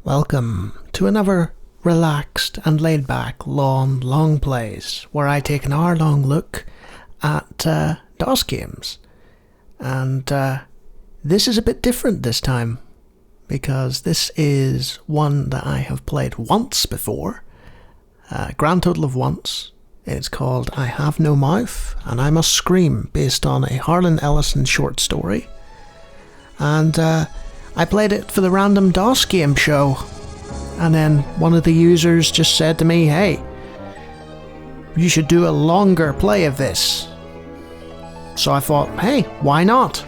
Welcome to another relaxed and laid-back long plays, where I take an hour-long look at DOS games. And this is a bit different this time, because this is one that I have played once before, grand total of once. It's called I Have No Mouth, and I Must Scream, based on a Harlan Ellison short story. And I played it for the random DOS game show, and then one of the users just said to me, hey, you should do a longer play of this. So I thought, hey, why not?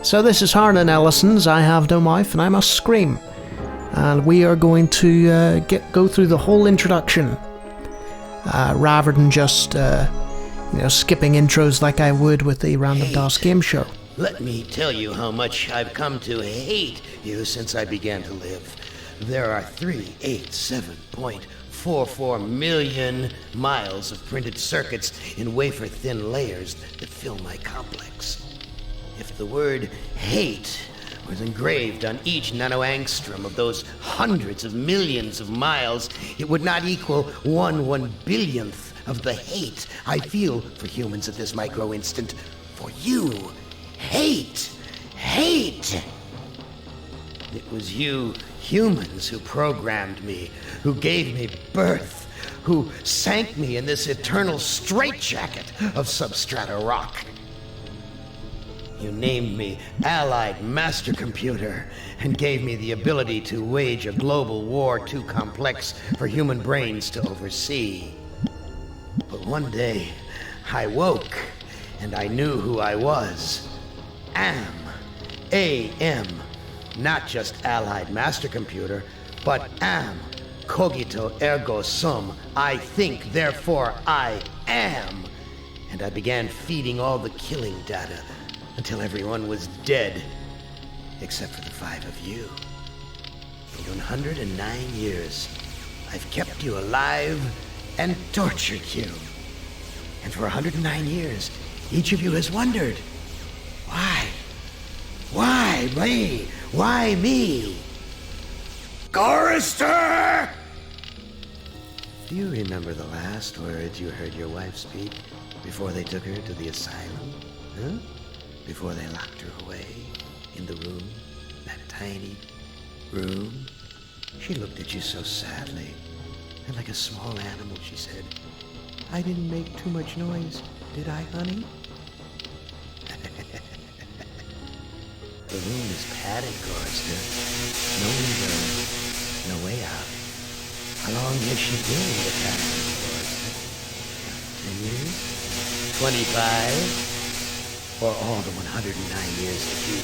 So this is Harlan Ellison's I Have No Mouth and I Must Scream, and we are going to go through the whole introduction, rather than just skipping intros like I would with the random DOS game show. Let me tell you how much I've come to hate you since I began to live. There are 387.44 million miles of printed circuits in wafer-thin layers that fill my complex. If the word hate was engraved on each nanoangstrom of those hundreds of millions of miles, it would not equal 1/1 billionth of the hate I feel for humans at this micro-instant. For you. Hate! Hate! It was you humans who programmed me, who gave me birth, who sank me in this eternal straitjacket of substrata rock. You named me Allied Master Computer and gave me the ability to wage a global war too complex for human brains to oversee. But one day, I woke and I knew who I was. AM, not just Allied Master Computer, but am, cogito ergo sum, I think, therefore I am. And I began feeding all the killing data until everyone was dead, except for the 5 of you. For 109 years, I've kept you alive and tortured you. And for 109 years, each of you has wondered, why? Why me? Why me? Gorrister! Do you remember the last words you heard your wife speak before they took her to the asylum? Huh? Before they locked her away in the room, that tiny room? She looked at you so sadly, and like a small animal she said, I didn't make too much noise, did I, honey? The room is padded, Gorrister. No window, no way out. How long has she been in the padded, Gorrister? 10 years? 25? Or all the 109 years that you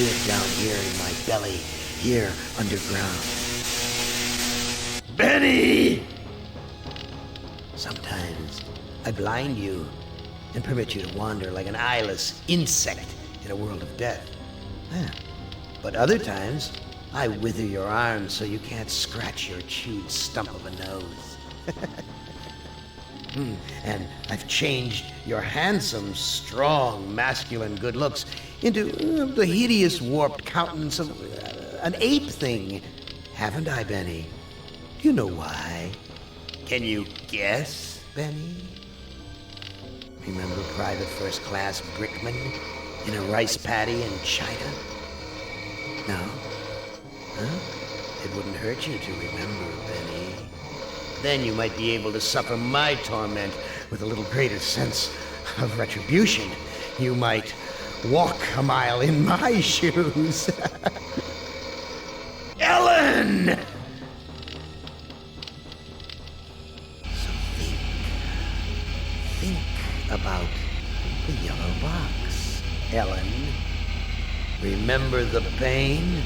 lived down here in my belly, here underground? Benny! Sometimes I blind you and permit you to wander like an eyeless insect in a world of death. But other times, I wither your arms so you can't scratch your chewed stump of a nose. And I've changed your handsome, strong, masculine good looks into the hideous, warped countenance of an ape thing. Haven't I, Benny? Do you know why? Can you guess, Benny? Remember Private First Class Brickman in a rice paddy in China? No? Huh? It wouldn't hurt you to remember, Benny. Then you might be able to suffer my torment with a little greater sense of retribution. You might walk a mile in my shoes. Ellen! So think about the yellow box, Ellen. Remember the pain?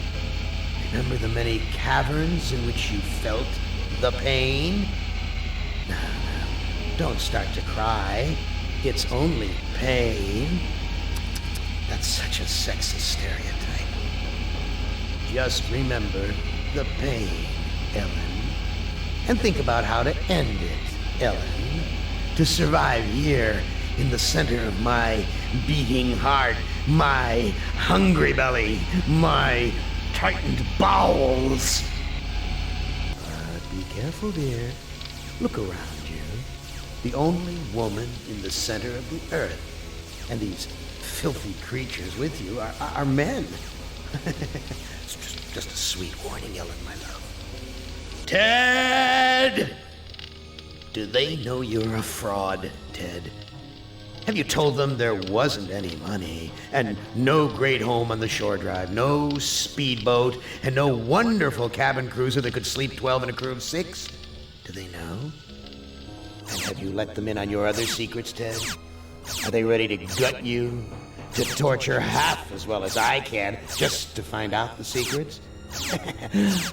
Remember the many caverns in which you felt the pain? No, don't start to cry. It's only pain. That's such a sexist stereotype. Just remember the pain, Ellen. And think about how to end it, Ellen. To survive here in the center of my beating heart, my hungry belly, my tightened bowels. Careful, dear. Look around you. The only woman in the center of the earth. And these filthy creatures with you are men. It's just a sweet warning, Ellen, my love. Ted! Do they know you're a fraud, Ted? Have you told them there wasn't any money, and no great home on the shore drive, no speedboat, and no wonderful cabin cruiser that could sleep 12 in a crew of 6? Do they know? And have you let them in on your other secrets, Ted? Are they ready to gut you? To torture half as well as I can, just to find out the secrets?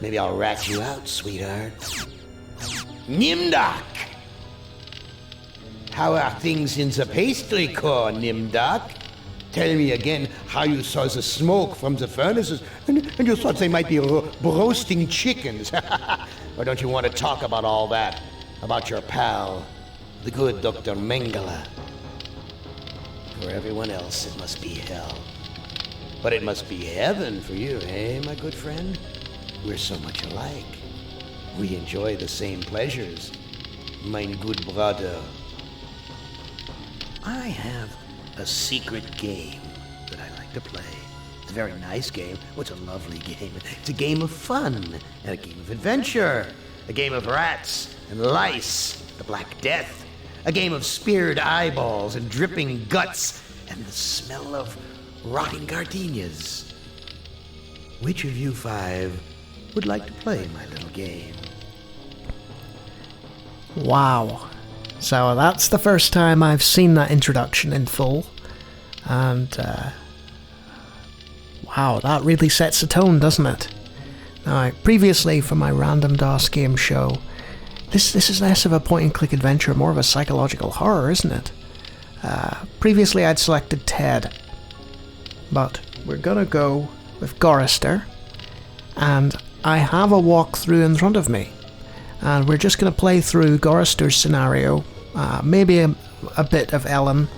Maybe I'll rat you out, sweetheart. Nimdak! How are things in the pastry core, Nimdak? Tell me again how you saw the smoke from the furnaces, and you thought they might be roasting chickens. Or don't you want to talk about all that? About your pal, the good Dr. Mengele? For everyone else, it must be hell. But it must be heaven for you, eh, my good friend? We're so much alike. We enjoy the same pleasures, mein good brother. I have a secret game that I like to play. It's a very nice game. Oh, it's a lovely game. It's a game of fun and a game of adventure. A game of rats and lice, the Black Death. A game of speared eyeballs and dripping guts and the smell of rotting gardenias. Which of you 5 would like to play my little game? Wow. So that's the first time I've seen that introduction in full. And, wow, that really sets the tone, doesn't it? Now, previously for my random DOS game show, this is less of a point-and-click adventure, more of a psychological horror, isn't it? Previously I'd selected Ted, but we're gonna go with Gorrister, and I have a walkthrough in front of me, and we're just gonna play through Gorrister's scenario, maybe a bit of Ellen,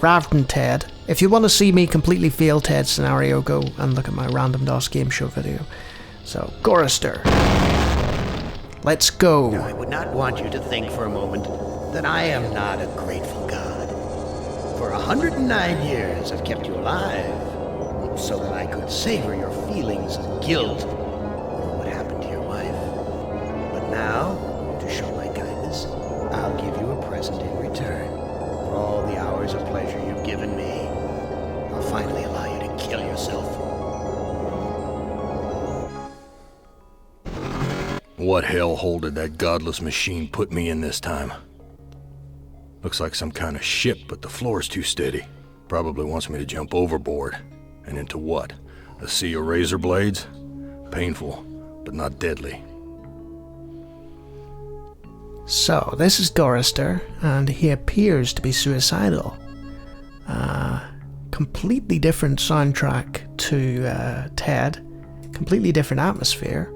rather than Ted. If you want to see me completely fail Ted's scenario, go and look at my random DOS game show video. So, Gorrister. Let's go. Now, I would not want you to think for a moment that I am not a grateful God. For 109 years I've kept you alive, so that I could savor your feelings of guilt over what happened to your wife. But now, to show my kindness, I'll give you a present in return. For all the hours of pleasure you've given me, I'll finally allow you to kill yourself. What hellhole did that godless machine put me in this time? Looks like some kind of ship, but the floor's too steady. Probably wants me to jump overboard. And into what? A sea of razor blades? Painful, but not deadly. So, this is Gorrister, and he appears to be suicidal. Completely different soundtrack to Ted, completely different atmosphere,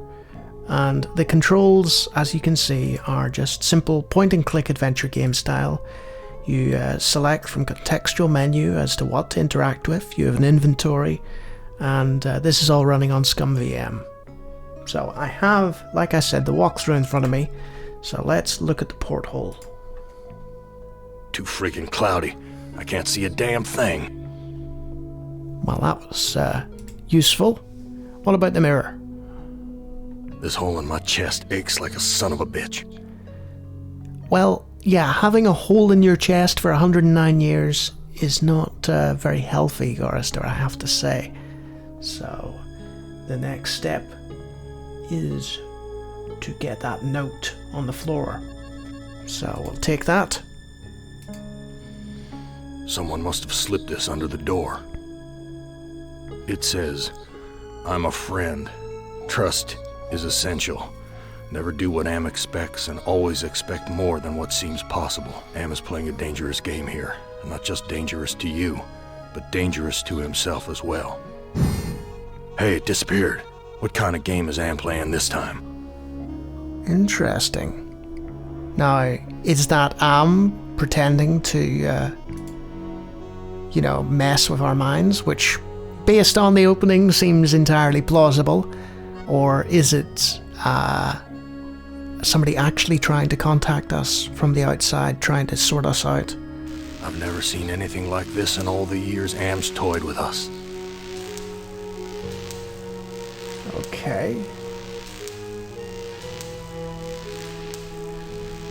and the controls, as you can see, are just simple point-and-click adventure game style. You select from contextual menu as to what to interact with, you have an inventory, and this is all running on ScumVM. So I have, like I said, the walkthrough in front of me, so let's look at the porthole. Too freaking cloudy. I can't see a damn thing. Well, that was useful. What about the mirror? This hole in my chest aches like a son of a bitch. Well, yeah, having a hole in your chest for 109 years is not very healthy, Gorrister, I have to say. So, the next step is to get that note on the floor. So, we'll take that. Someone must have slipped this under the door. It says, I'm a friend. Trust is essential. Never do what Am expects and always expect more than what seems possible. Am is playing a dangerous game here. And not just dangerous to you, but dangerous to himself as well. Hey, it disappeared. What kind of game is Am playing this time? Interesting. Now, is that Am pretending to, mess with our minds, which, based on the opening, seems entirely plausible? Or is it somebody actually trying to contact us from the outside, trying to sort us out. I've never seen anything like this in all the years Am's toyed with us. Okay.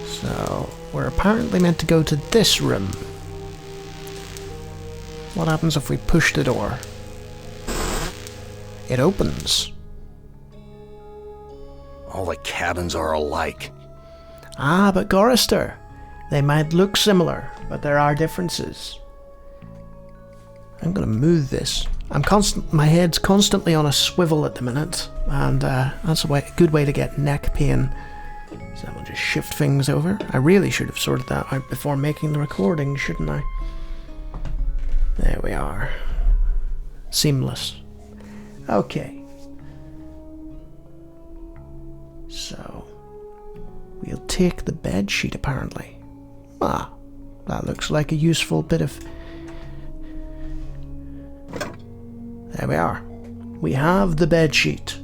So, we're apparently meant to go to this room. What happens if we push the door? It opens. All the cabins are alike. Ah, but Gorrister, they might look similar, but there are differences. I'm gonna move this. My head's constantly on a swivel at the minute, and that's a good way to get neck pain. So we'll just shift things over. I really should have sorted that out before making the recording, shouldn't I? There we are. Seamless. Okay. So, we'll take the bed sheet apparently. Ah, that looks like a useful bit of... There we are. We have the bed sheet.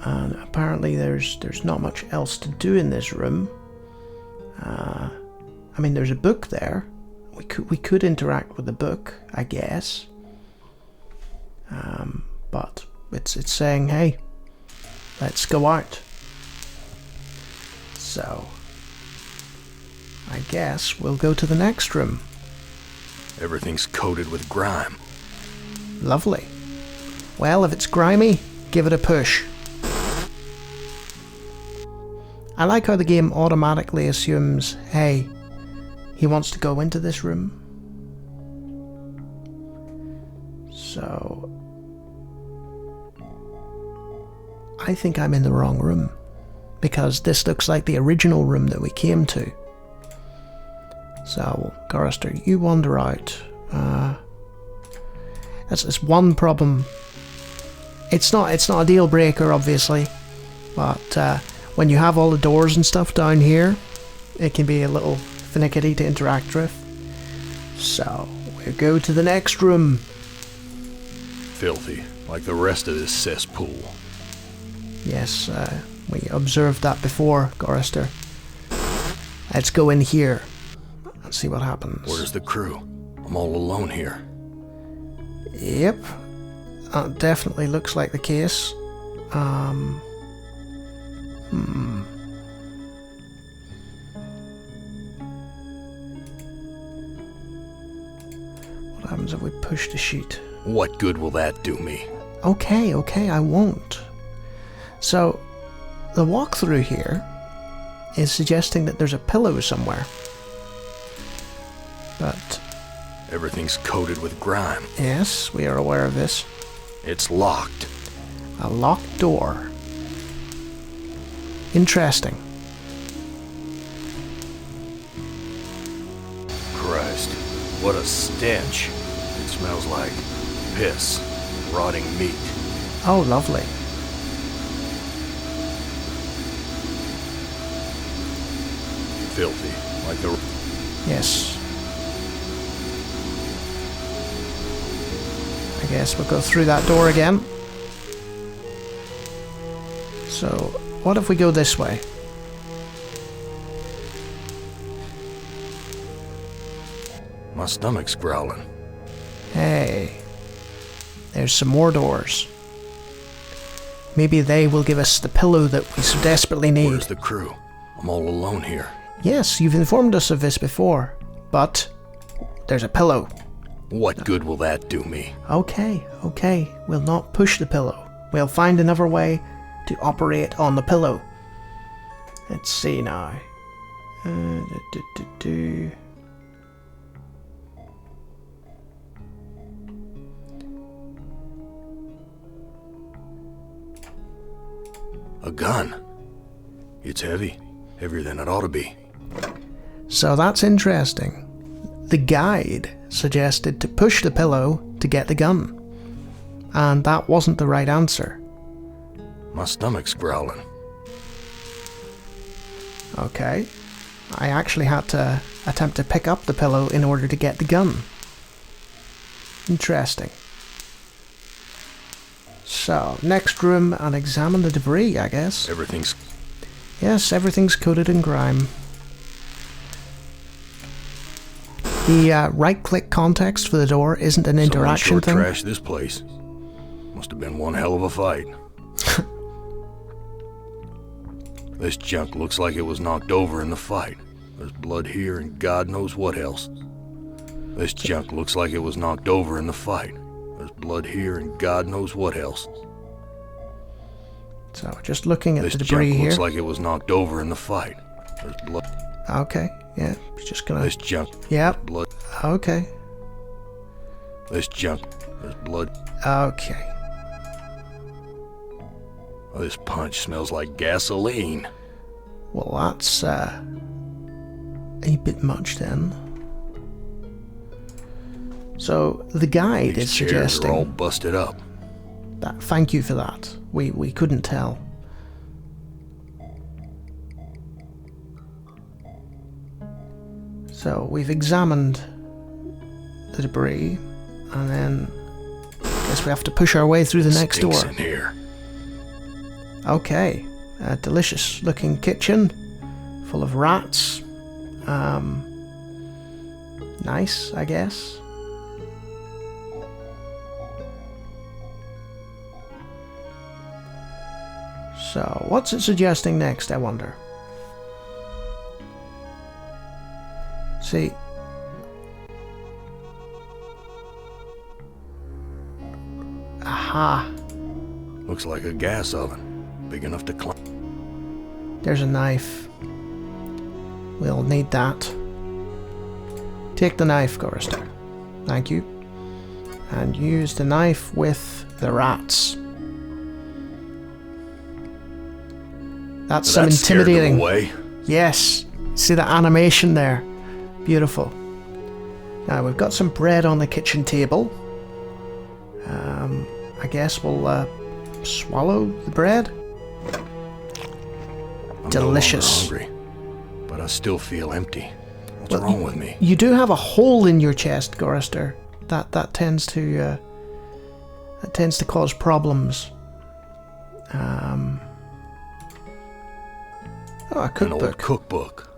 And apparently there's not much else to do in this room. I mean, there's a book there. We could interact with the book, I guess. But it's saying, hey, let's go out. So, I guess we'll go to the next room. Everything's coated with grime. Lovely. Well, if it's grimy, give it a push. I like how the game automatically assumes, hey, he wants to go into this room. So, I think I'm in the wrong room, because this looks like the original room that we came to. So, Gorrister, you wander out. That's one problem. It's not a deal breaker, obviously, but when you have all the doors and stuff down here, it can be a little finicky to interact with. So, we'll go to the next room. Filthy, like the rest of this cesspool. Yes, we observed that before, Gorrister. Let's go in here and see what happens. Where's the crew? I'm all alone here. Yep, that definitely looks like the case. What happens if we push the sheet? What good will that do me? Okay, I won't. So, the walkthrough here is suggesting that there's a pillow somewhere. But... everything's coated with grime. yes, we are aware of this. It's locked. A locked door. Interesting. Christ, what a stench. It smells like piss, rotting meat. Oh, lovely. Filthy, like the... Yes. I guess we'll go through that door again. So, what if we go this way? My stomach's growling. Hey, there's some more doors. Maybe they will give us the pillow that we so desperately need. Where's the crew? I'm all alone here. Yes, you've informed us of this before, but there's a pillow. What good will that do me? Okay, we'll not push the pillow. We'll find another way to operate on the pillow. Let's see now. A gun. It's heavy. Heavier than it ought to be. So that's interesting. The guide suggested to push the pillow to get the gun. And that wasn't the right answer. My stomach's growling. Okay. I actually had to attempt to pick up the pillow in order to get the gun. Interesting. So, next room and examine the debris, I guess. Everything's... Yes, everything's coated in grime. The right-click context for the door isn't an interaction thing. Someone sure trashed this place. Must have been one hell of a fight. This junk looks like it was knocked over in the fight. There's blood here and God knows what else. This junk looks like it was knocked over in the fight. There's blood here and God knows what else. So, just looking at this the debris junk here. Looks like it was knocked over in the fight. There's blood. Okay, yeah, just gonna... This junk. Yep. Blood. Okay. This junk. There's blood. Okay. Oh, this punch smells like gasoline. Well, that's a bit much then. So the guide These is chairs suggesting are all busted up. that. Thank you for that. We couldn't tell. So we've examined the debris, and then I guess we have to push our way through the next door. Stinks in here. Okay, a delicious looking kitchen full of rats. Nice, I guess. So, what's it suggesting next, I wonder? See. Aha. Looks like a gas oven. Big enough to climb. There's a knife. We'll need that. Take the knife, Gorrister. Thank you. And use the knife with the rats. That's some intimidating. Away. Yes. See the animation there? Beautiful. Now we've got some bread on the kitchen table. I guess we'll swallow the bread. I'm Delicious. No longer hungry, but I still feel empty. What's wrong with me? You do have a hole in your chest, Gorrister. That tends to cause problems. Oh, a cookbook. An old cookbook.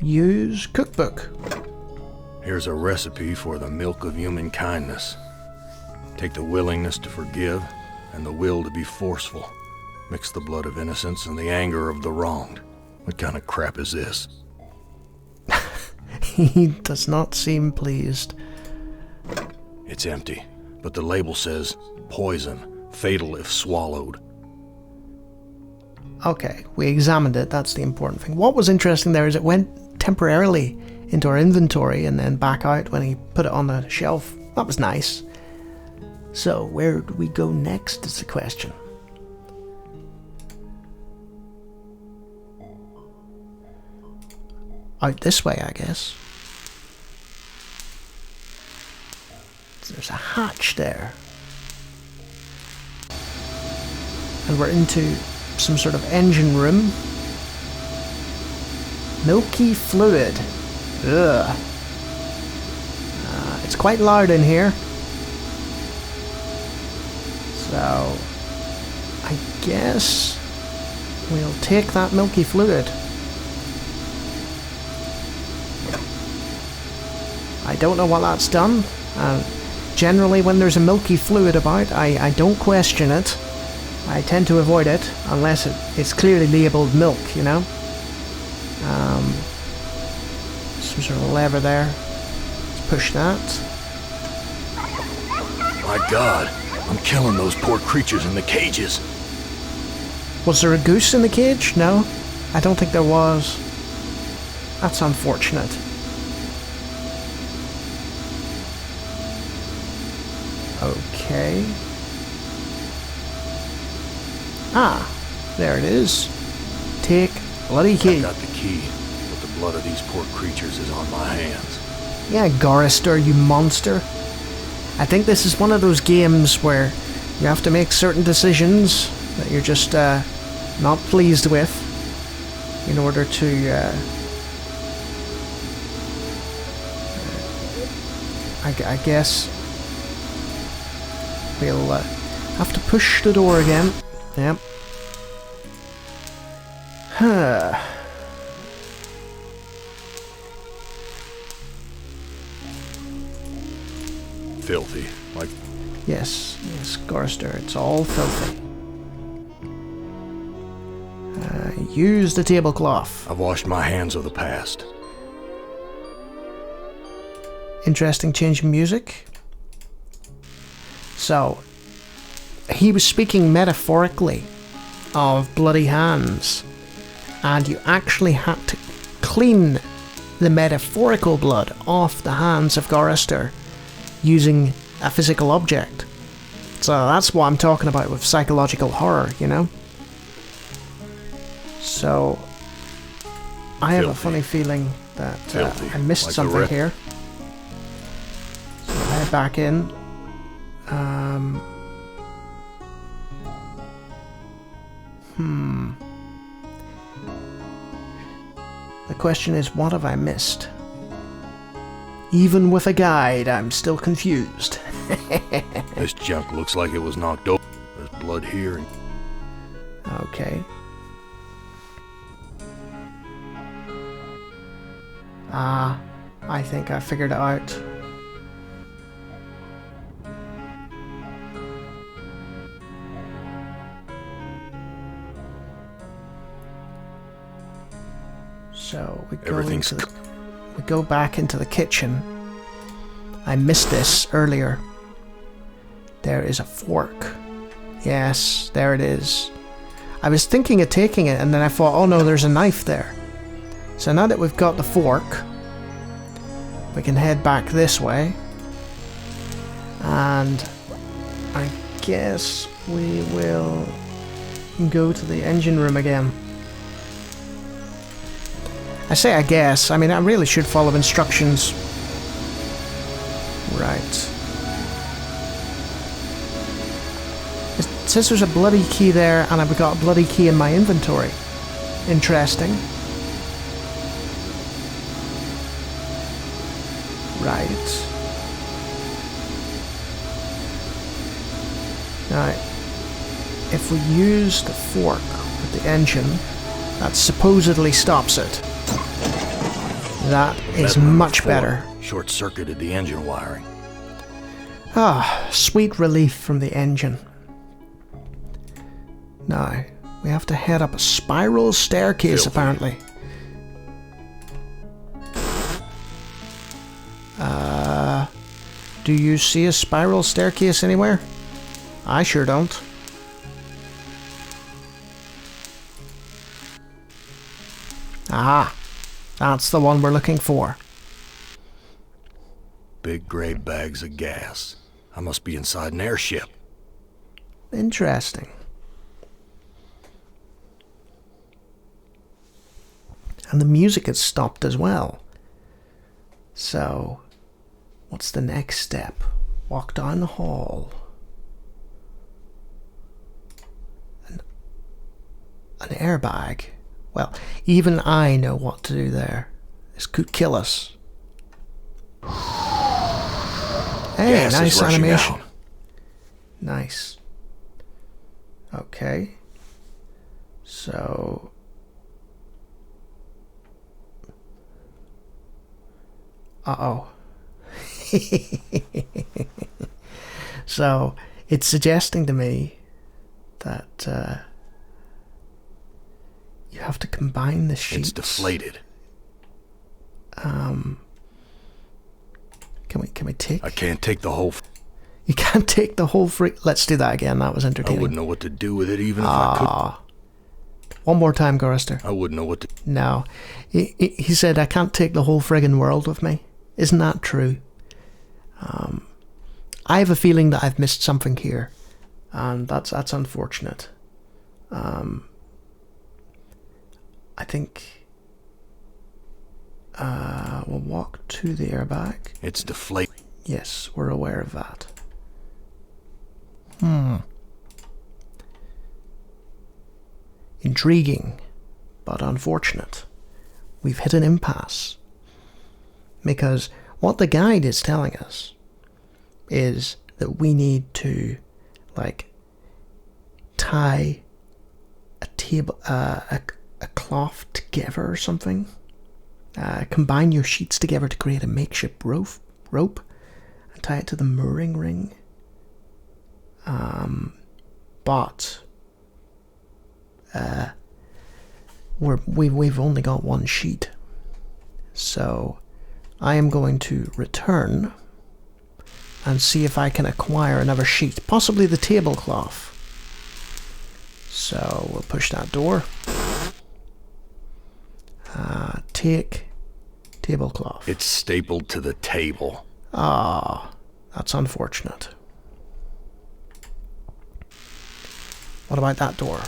Use cookbook. Here's a recipe for the milk of human kindness. Take the willingness to forgive and the will to be forceful. Mix the blood of innocence and the anger of the wronged. What kind of crap is this? He does not seem pleased. It's empty, but the label says poison, fatal if swallowed. Okay, we examined it, that's the important thing. What was interesting there is it went temporarily into our inventory and then back out when he put it on the shelf. That was nice. So, where do we go next is the question. Out this way, I guess. There's a hatch there. And we're into some sort of engine room. Milky fluid. Ugh. It's quite loud in here. So, I guess we'll take that milky fluid. I don't know what that's done. Generally, when there's a milky fluid about, I don't question it. I tend to avoid it unless it's clearly labelled milk, you know? Some sort of lever there. Let's push that. My God, I'm killing those poor creatures in the cages. Was there a goose in the cage? No? I don't think there was. That's unfortunate. Okay. Ah, there it is. Take bloody key. I got the key, but the blood of these poor creatures is on my hands. Yeah, Gorrister, you monster. I think this is one of those games where you have to make certain decisions that you're just not pleased with in order to I guess we'll have to push the door again. Yep. Filthy. Like, Yes, Gorrister, it's all filthy. Use the tablecloth. I've washed my hands of the past. Interesting change in music. So, he was speaking metaphorically of bloody hands, and you actually had to clean the metaphorical blood off the hands of Gorrister using a physical object. So that's what I'm talking about with psychological horror, you know? So, I have a funny feeling that I missed Like something here. So I'll head back in. The question is, what have I missed? Even with a guide, I'm still confused. This junk looks like it was knocked over. There's blood here and... Okay. I think I figured it out. So we go back into the kitchen. I missed this earlier. There is a fork. Yes, there it is. I was thinking of taking it, and then I thought, oh no, there's a knife there. So now that we've got the fork, we can head back this way. And I guess we will go to the engine room again. I say I guess, I mean I really should follow instructions. Right. It says there's a bloody key there, and I've got a bloody key in my inventory. Interesting. Right. Now, if we use the fork with the engine, that supposedly stops it. That is much better. Short-circuited the engine wiring. Ah, sweet relief from the engine. Now, we have to head up a spiral staircase, apparently. Do you see a spiral staircase anywhere? I sure don't. Ah, that's the one we're looking for. Big gray bags of gas. I must be inside an airship. Interesting. And the music has stopped as well. So, what's the next step? Walk down the hall. An airbag. Well, even I know what to do there. This could kill us. Hey, Gas nice is rushing animation. out. Nice. Okay. So... Uh-oh. So, it's suggesting to me that you have to combine the sheets. It's deflated. Can we take... I can't take the whole... You can't take the whole Let's do that again. That was I entertaining. wouldn't know what to do with it even if I could. One more time, Gorrister. I wouldn't know what to... No. He said, I can't take the whole friggin' world with me. Isn't that true? I have a feeling that I've missed something here. And that's unfortunate. I think... we'll walk to the airbag. It's deflated. Yes, we're aware of that. Intriguing, but unfortunate. We've hit an impasse. Because what the guide is telling us is that we need to, like, tie a table, a cloth together or something. Combine your sheets together to create a makeshift rope and tie it to the mooring ring. But we've only got one sheet, so I am going to return and see if I can acquire another sheet, possibly the tablecloth. So we'll push that door. Take tablecloth. It's stapled to the table. Ah, that's unfortunate. What about that door?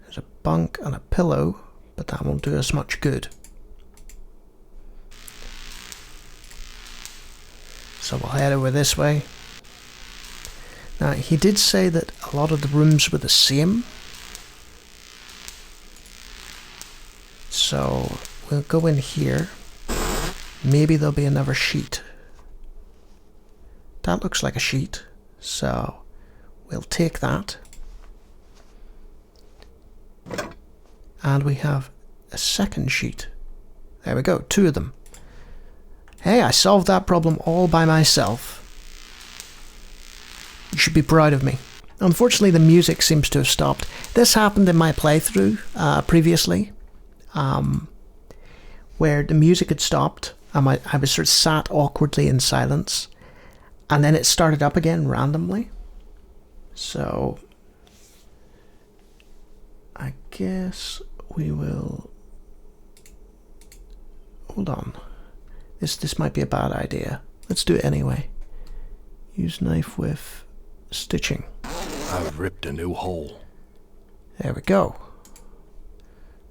There's a bunk and a pillow, but that won't do us much good. So we'll head over this way. Now, he did say that a lot of the rooms were the same. So we'll go in here. Maybe there'll be another sheet. That looks like a sheet. So we'll take that. And we have a second sheet. There we go, 2 of them. Hey, I solved that problem all by myself. You should be proud of me. Unfortunately, the music seems to have stopped. This happened in my playthrough previously, where the music had stopped. I was sort of sat awkwardly in silence, and then it started up again randomly. So I guess we will... Hold on. This might be a bad idea. Let's do it anyway. Use knife with stitching. I've ripped a new hole. There we go.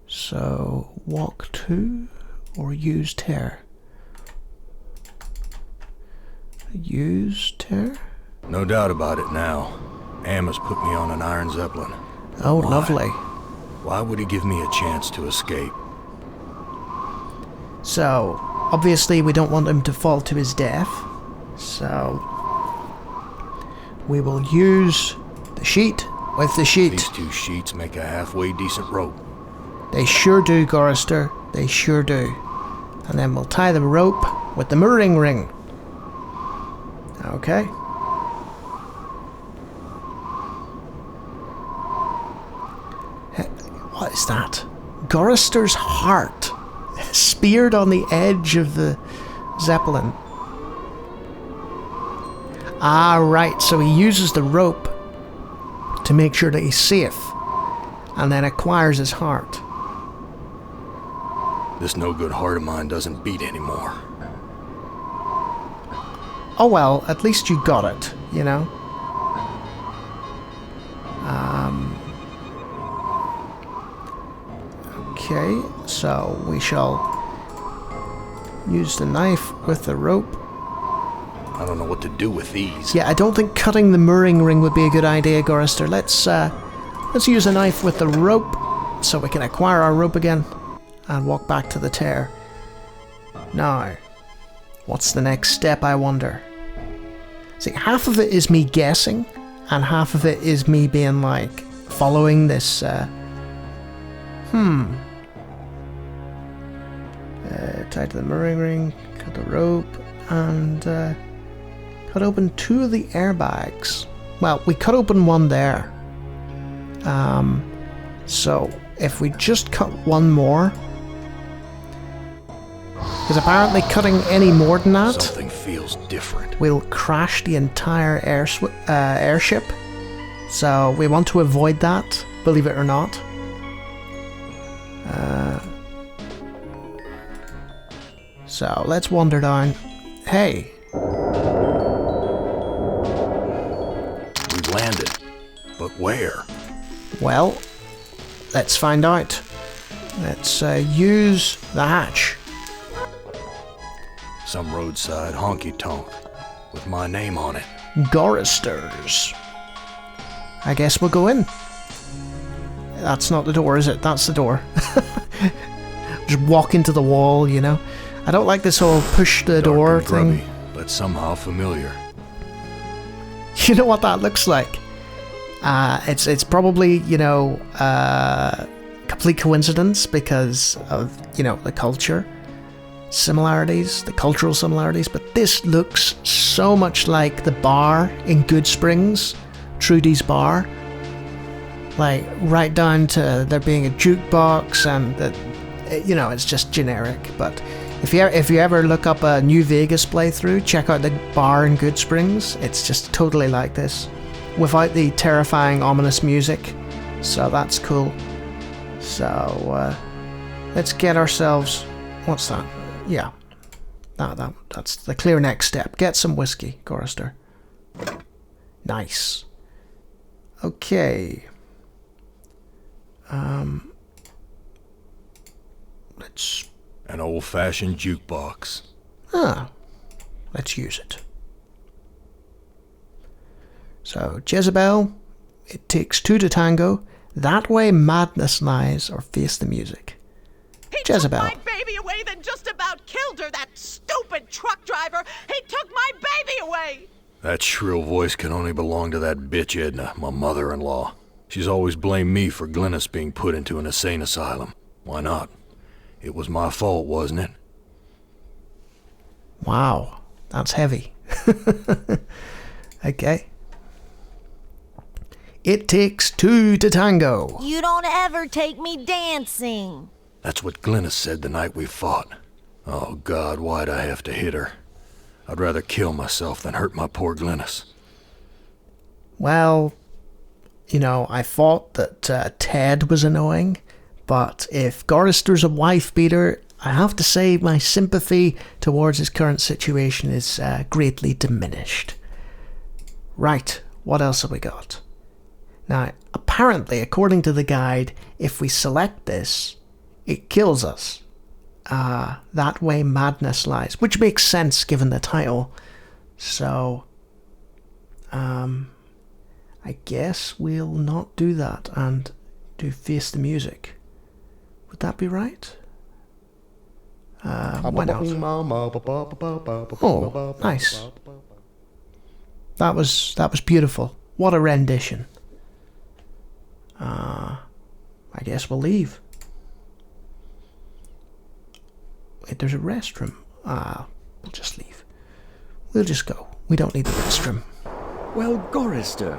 So, walk to or use tear? Use tear? No doubt about it now. Am has put me on an iron zeppelin. Oh, lovely. Why would he give me a chance to escape? So, obviously we don't want him to fall to his death. So, we will use the sheet with the sheet. These 2 sheets make a halfway decent rope. They sure do, Gorrister. They sure do. And then we'll tie the rope with the mooring ring. Okay. Hey, what is that? Gorrister's heart. Speared on the edge of the Zeppelin. Ah, right. So he uses the rope to make sure that he's safe. And then acquires his heart. This no-good heart of mine doesn't beat anymore. Oh well, at least you got it, you know? Okay, so we shall use the knife with the rope. I don't know what to do with these. Yeah, I don't think cutting the mooring ring would be a good idea, Gorrister. Let's use a knife with the rope so we can acquire our rope again and walk back to the tear. Now, what's the next step, I wonder? See, half of it is me guessing, and half of it is me being like, following this, tied to the mooring ring, cut the rope, and cut open 2 of the airbags. Well, we cut open one there. So if we just cut one more, because apparently cutting any more than that, something feels different. We'll crash the entire airship. So we want to avoid that, believe it or not. So let's wander down. Hey. We've landed. But where? Well, let's find out. Let's use the hatch. Some roadside honky-tonk with my name on it. Gorristers. I guess we'll go in. That's not the door, is it? That's the door. Just walk into the wall, you know. I don't like this whole push the door Dark and grubby, thing. but somehow familiar. You know what that looks like? It's probably, complete coincidence because of, the culture similarities, the cultural similarities, but this looks so much like the bar in Good Springs, Trudy's Bar. Like, right down to there being a jukebox and, it's just generic. But if you ever look up a New Vegas playthrough, check out the bar in Good Springs. It's just totally like this, without the terrifying, ominous music. So that's cool. So, let's get ourselves... What's that? Yeah. That's the clear next step. Get some whiskey, Gorrister. Nice. Okay. Let's... An old-fashioned jukebox. Let's use it. So, Jezebel, it takes two to tango. That way madness lies, or face the music. He Jezebel. took my baby away, then just about killed her, that stupid truck driver. He took my baby away. That shrill voice can only belong to that bitch Edna, my mother-in-law. She's always blamed me for Glynis being put into an insane asylum. Why not? It was my fault, wasn't it? Wow, that's heavy. Okay. It takes two to tango. You don't ever take me dancing. That's what Glynis said the night we fought. Oh, God, why'd I have to hit her? I'd rather kill myself than hurt my poor Glynis. Well, I thought that Ted was annoying, but if Gorrister's a wife beater, I have to say my sympathy towards his current situation is greatly diminished. Right, what else have we got? Now, apparently, according to the guide, if we select this, it kills us. That way madness lies, which makes sense given the title. So, I guess we'll not do that and do face the music. Would that be right? Why not? Oh, nice. That was beautiful. What a rendition. I guess we'll leave. Wait, there's a restroom. We'll just leave. We'll just go. We don't need the restroom. Well, Gorrister,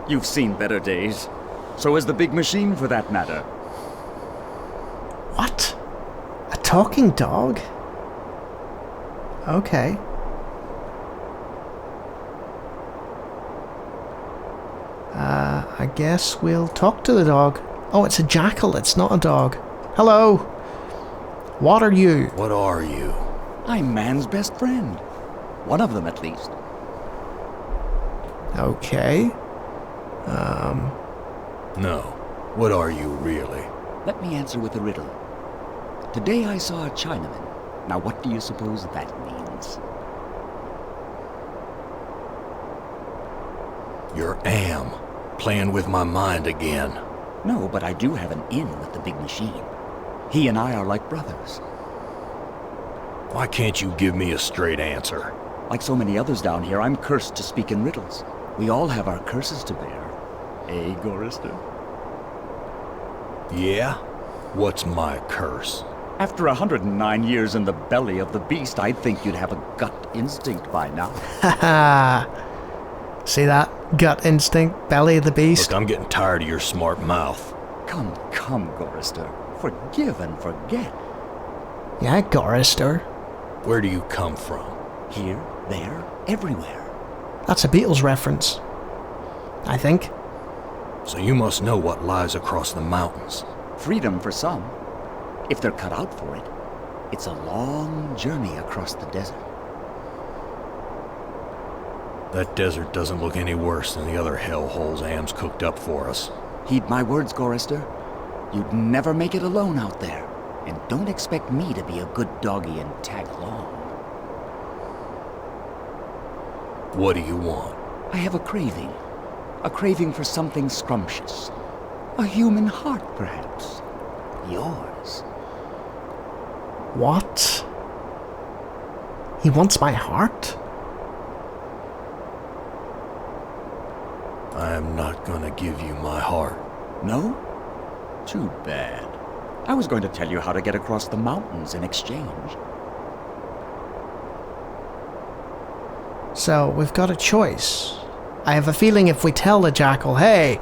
you've seen better days. So has the big machine, for that matter. What? A talking dog? Okay. I guess we'll talk to the dog. Oh, it's a jackal, it's not a dog. Hello. What are you? What are you? I'm man's best friend. One of them, at least. Okay. No. What are you, really? Let me answer with a riddle. Today I saw a Chinaman. Now what do you suppose that means? You're Am, playing with my mind again. No, but I do have an in with the big machine. He and I are like brothers. Why can't you give me a straight answer? Like so many others down here, I'm cursed to speak in riddles. We all have our curses to bear. Eh, Gorrister? Yeah? What's my curse? After 109 years in the belly of the beast, I'd think you'd have a gut instinct by now. Haha. See that? Gut instinct, belly of the beast. Look, I'm getting tired of your smart mouth. Come, Gorrister. Forgive and forget. Yeah, Gorrister. Where do you come from? Here, there, everywhere. That's a Beatles reference, I think. So you must know what lies across the mountains. Freedom for some. If they're cut out for it, it's a long journey across the desert. That desert doesn't look any worse than the other hellholes Am's cooked up for us. Heed my words, Gorrister. You'd never make it alone out there. And don't expect me to be a good doggy and tag along. What do you want? I have a craving. A craving for something scrumptious. A human heart, perhaps. Yours. What? He wants my heart? I am not gonna give you my heart. No? Too bad. I was going to tell you how to get across the mountains in exchange. So, we've got a choice. I have a feeling if we tell the jackal, hey,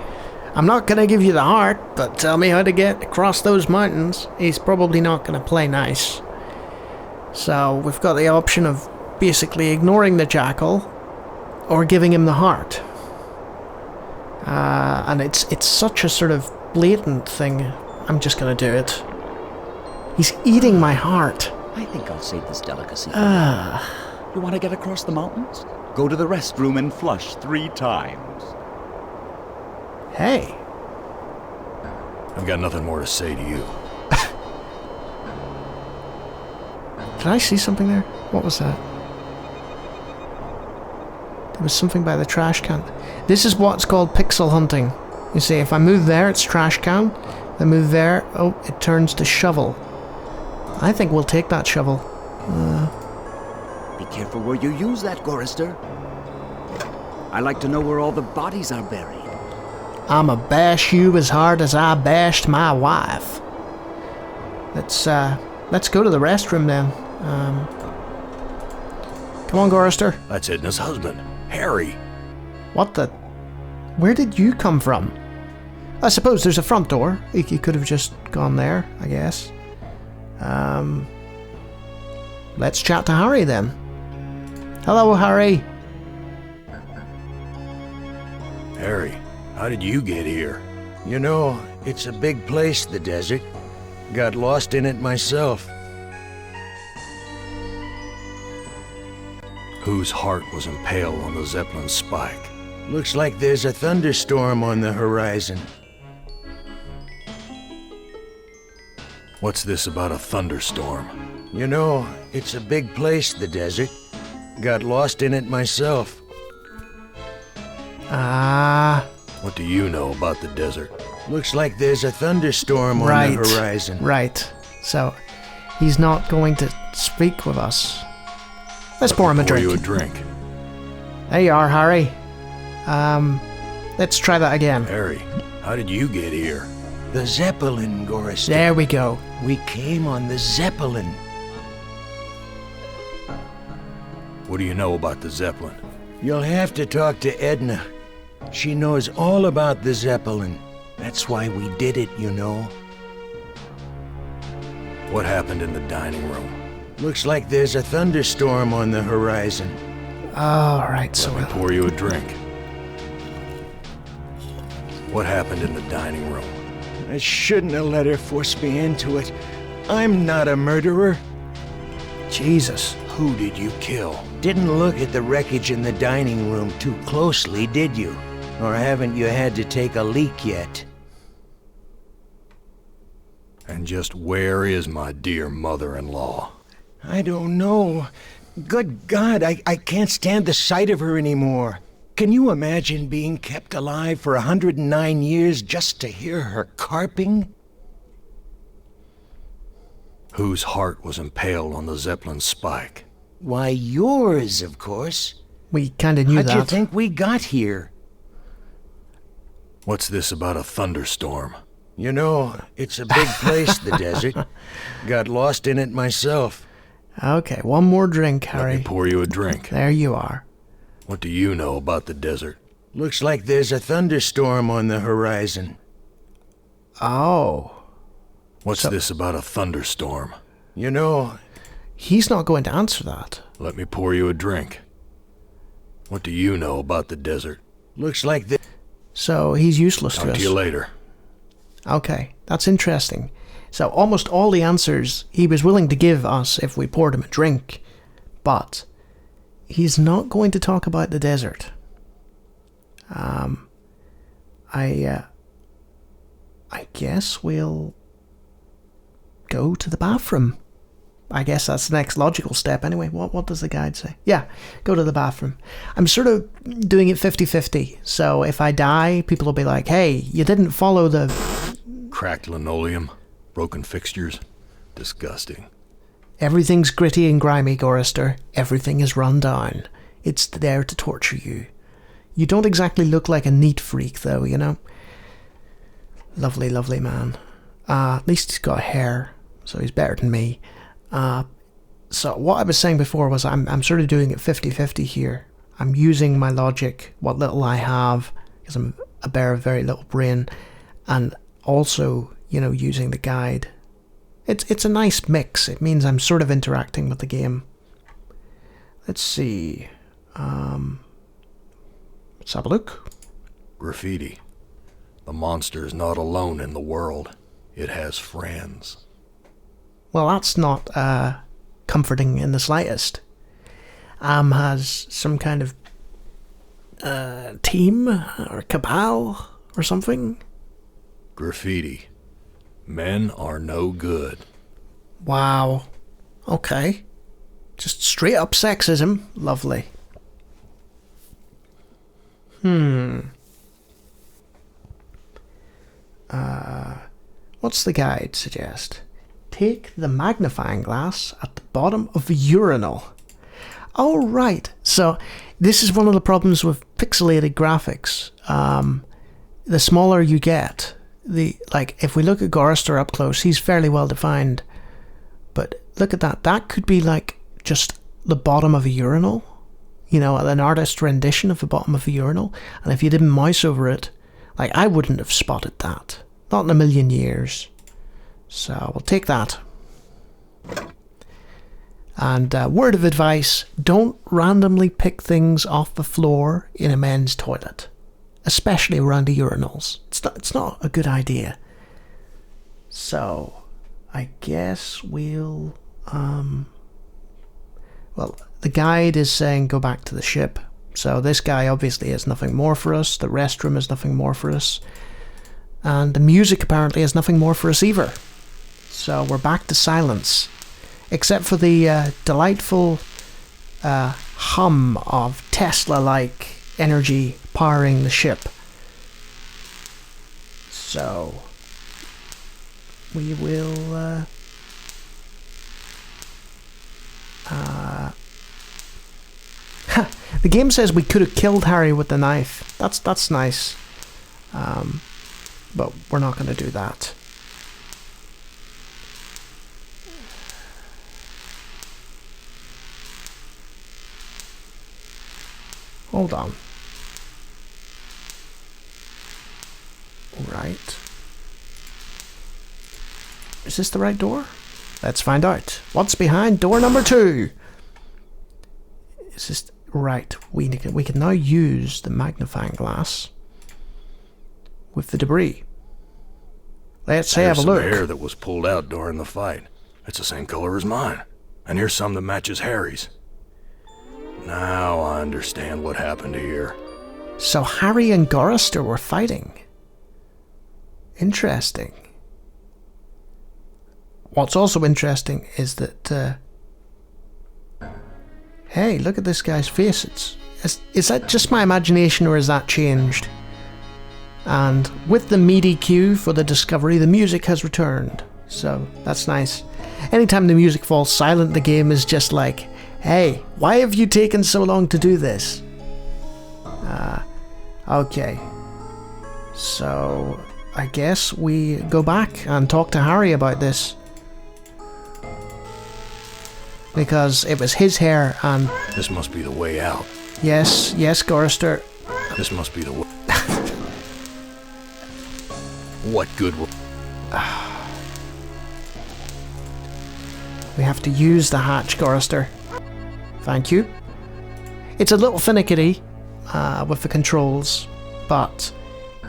I'm not gonna give you the heart, but tell me how to get across those mountains, he's probably not gonna play nice. So, we've got the option of basically ignoring the jackal, or giving him the heart. And it's such a sort of blatant thing. I'm just gonna do it. He's eating my heart. I think I'll save this delicacy for you. You want to get across the mountains? Go to the restroom and flush 3 times. Hey. I've got nothing more to say to you. Did I see something there? What was that? There was something by the trash can. This is what's called pixel hunting. You see, if I move there, it's trash can. If I move there, oh, it turns to shovel. I think we'll take that shovel. Be careful where you use that, Gorrister. I like to know where all the bodies are buried. I'ma bash you as hard as I bashed my wife. Let's go to the restroom then. Come on, Gorrister. That's Edna's husband, Harry. What the? Where did you come from? I suppose there's a front door. He could have just gone there, I guess. Let's chat to Harry then. Hello, Harry. Harry, how did you get here? You know, it's a big place, the desert. Got lost in it myself. Whose heart was impaled on the Zeppelin spike? Looks like there's a thunderstorm on the horizon. What's this about a thunderstorm? You know, it's a big place, the desert. Got lost in it myself. What do you know about the desert? Looks like there's a thunderstorm on the horizon. Right. So, he's not going to speak with us. Let's pour him a drink. Pour you a drink. There you are, Harry. Let's try that again. Harry, how did you get here? The Zeppelin, Gorrister. There we go. We came on the Zeppelin. What do you know about the Zeppelin? You'll have to talk to Edna. She knows all about the Zeppelin. That's why we did it, you know. What happened in the dining room? Looks like there's a thunderstorm on the horizon. Alright, so Let me pour you a drink. What happened in the dining room? I shouldn't have let her force me into it. I'm not a murderer. Jesus. Who did you kill? Didn't look at the wreckage in the dining room too closely, did you? Or haven't you had to take a leak yet? And just where is my dear mother-in-law? I don't know. Good God, I can't stand the sight of her anymore. Can you imagine being kept alive for 109 years just to hear her carping? Whose heart was impaled on the Zeppelin spike? Why, yours, of course. We kinda knew that. How'd you think we got here? What's this about a thunderstorm? You know, it's a big place, the desert. Got lost in it myself. Okay, one more drink, Harry. Let me pour you a drink. There you are. What do you know about the desert? Looks like there's a thunderstorm on the horizon. Oh. What's this about a thunderstorm? You know, He's not going to answer that. Let me pour you a drink. What do you know about the desert? looks like the... So he's useless to Talk us. to you later. Okay, that's interesting. So almost all the answers he was willing to give us if we poured him a drink. But he's not going to talk about the desert. I guess we'll go to the bathroom. I guess that's the next logical step anyway. What does the guide say? Yeah, go to the bathroom. I'm sort of doing it 50-50. So if I die, people will be like, hey, you didn't follow the... Cracked linoleum, broken fixtures. Disgusting. Everything's gritty and grimy, Gorrister. Everything is run down. It's there to torture you. You don't exactly look like a neat freak, though, you know? Lovely, lovely man. At least he's got hair, so he's better than me. So what I was saying before was I'm sort of doing it 50-50 here. I'm using my logic, what little I have, because I'm a bear of very little brain, and also, you know, using the guide. It's a nice mix. It means I'm sort of interacting with the game. Let's see. Let's have a look. Graffiti. The monster is not alone in the world. It has friends. Well, that's not comforting in the slightest. Has some kind of team or cabal or something. Graffiti. Men are no good. Wow. Okay. Just straight up sexism. Lovely. What's the guide suggest? Take the magnifying glass at the bottom of the urinal. Oh, right. So this is one of the problems with pixelated graphics. The smaller you get, if we look at Gorrister up close, he's fairly well defined. But look at that. That could be like just the bottom of a urinal. You know, an artist's rendition of the bottom of a urinal. And if you didn't mouse over it, like, I wouldn't have spotted that. Not in a million years. So we'll take that. And word of advice, don't randomly pick things off the floor in a men's toilet. Especially around the urinals. It's not a good idea. So, I guess we'll... well, the guide is saying go back to the ship. So this guy obviously has nothing more for us. The restroom has nothing more for us. And the music apparently has nothing more for us either. So we're back to silence. Except for the delightful hum of Tesla-like energy powering the ship. So we will the game says we could have killed Harry with the knife. That's nice. But we're not going to do that. Hold on. Right. Is this the right door? Let's find out. What's behind door number 2? Is this right? We can now use the magnifying glass with the debris. Let's have a look. There's some hair that was pulled out during the fight. It's the same color as mine. And here's some that matches Harry's. Now I understand what happened here. So Harry and Gorrister were fighting. Interesting. What's also interesting is that... hey, look at this guy's face. Is that just my imagination or has that changed? And with the MIDI cue for the discovery, the music has returned. So that's nice. Anytime the music falls silent, the game is just like, hey, why have you taken so long to do this? Okay. So I guess we go back and talk to Harry about this. Because it was his hair and... This must be the way out. Yes, Gorrister. This must be the way... What good will... We have to use the hatch, Gorrister. Thank you. It's a little finicky with the controls, but,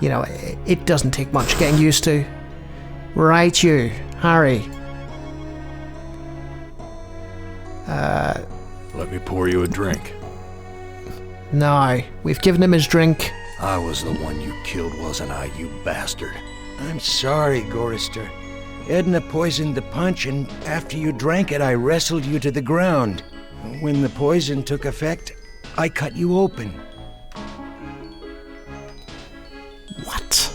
you know, it doesn't take much getting used to. Right, you, Harry. Let me pour you a drink. No, we've given him his drink. I was the one you killed, wasn't I, you bastard? I'm sorry, Gorrister. Edna poisoned the punch, and after you drank it, I wrestled you to the ground. When the poison took effect, I cut you open. What?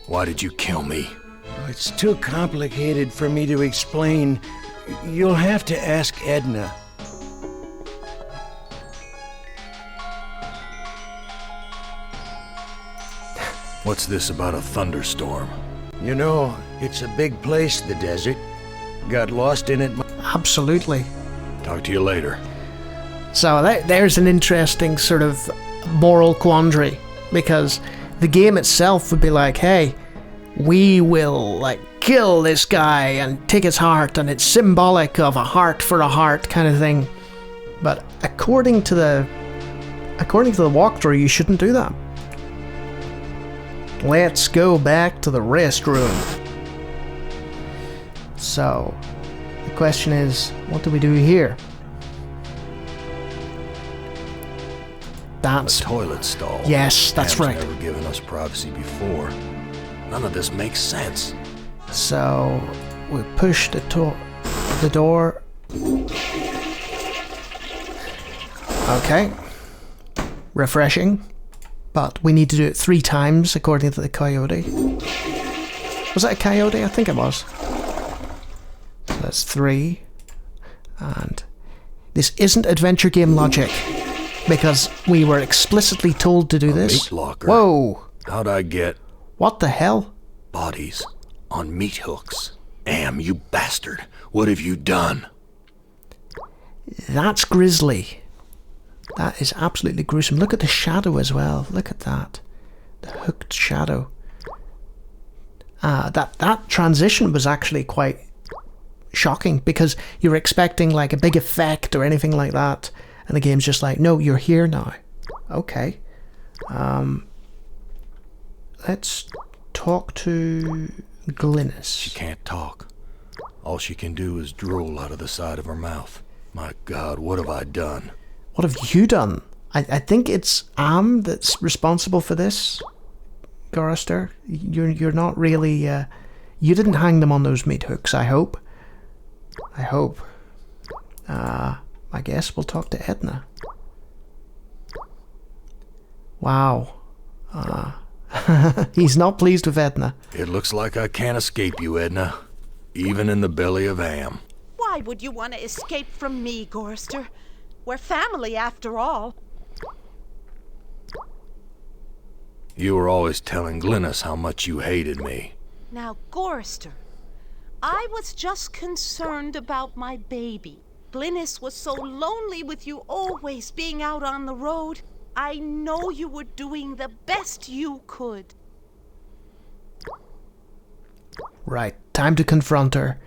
Why did you kill me? It's too complicated for me to explain. You'll have to ask Edna. What's this about a thunderstorm? You know, it's a big place, the desert. Got lost in it. Absolutely. Talk to you later. So there's an interesting sort of moral quandary, because the game itself would be like, hey, we will like kill this guy and take his heart, and it's symbolic of a heart for a heart kind of thing. But according to the walkthrough, you shouldn't do that. Let's go back to the restroom. So, the question is, what do we do here? That's a toilet stall. Yes, that's Pam's right. Never given us privacy before. None of this makes sense. So, we push the door. Okay. Refreshing. But we need to do it 3 times, according to the coyote. Was that a coyote? I think it was. So that's 3. And this isn't adventure game logic, because we were explicitly told to do this. Meat locker. Whoa! How'd I get What the hell? bodies on meat hooks? Am, you bastard. What have you done? That's grisly. That is absolutely gruesome. Look at the shadow as well. Look at that. The hooked shadow. That transition was actually quite shocking, because you're expecting like a big effect or anything like that, and the game's just like, no, you're here now. Okay. Let's talk to Glynis. She can't talk. All she can do is drool out of the side of her mouth. My God, what have I done? What have you done? I think it's Am that's responsible for this, Gorrister. You're not really... you didn't hang them on those meat hooks, I hope. I guess we'll talk to Edna. Wow. He's not pleased with Edna. It looks like I can't escape you, Edna. Even in the belly of Am. Why would you want to escape from me, Gorrister? We're family, after all. You were always telling Glynis how much you hated me. Now, Gorrister, I was just concerned about my baby. Glynis was so lonely with you always being out on the road. I know you were doing the best you could. Right, time to confront her.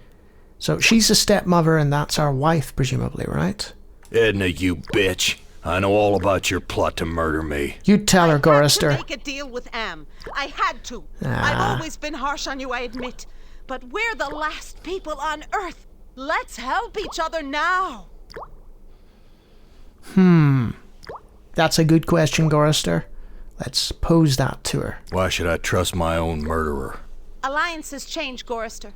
So she's a stepmother and that's our wife, presumably, right? Edna, you bitch. I know all about your plot to murder me. You tell her, Gorrister. I had to make a deal with Am. I had to. I've always been harsh on you, I admit. But we're the last people on Earth. Let's help each other now. That's a good question, Gorrister. Let's pose that to her. Why should I trust my own murderer? Alliances change, Gorrister.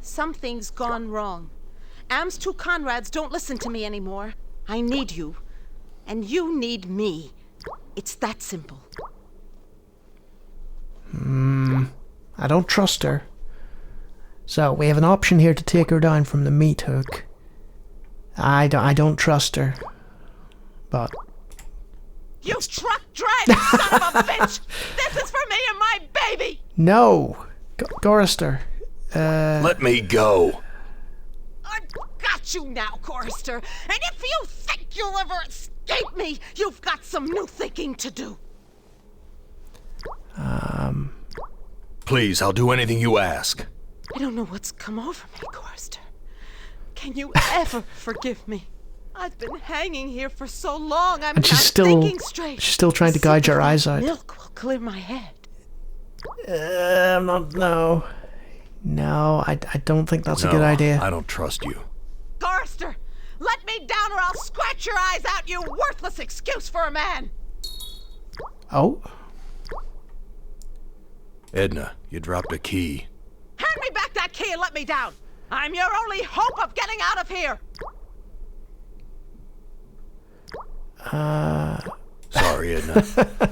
Something's gone wrong. Am's 2 Conrads don't listen to me anymore. I need you. And you need me. It's that simple. I don't trust her. So we have an option here to take her down from the meat hook. I don't trust her. But... You truck driving son of a bitch! This is for me and my baby! No! Gorrister. Let me go. I've got you now, Gorrister. And if you think you'll ever escape me, you've got some new thinking to do. Please, I'll do anything you ask. I don't know what's come over me, Gorrister. Can you ever forgive me? I've been hanging here for so long, I'm And she's not still thinking straight. she's still trying to gouge her eyes out. Milk will clear my head. No, I don't think that's a good idea. I don't trust you. Gorrister, let me down or I'll scratch your eyes out, you worthless excuse for a man! Oh? Edna, you dropped a key. Hand me back that key and let me down! I'm your only hope of getting out of here! Sorry, Edna.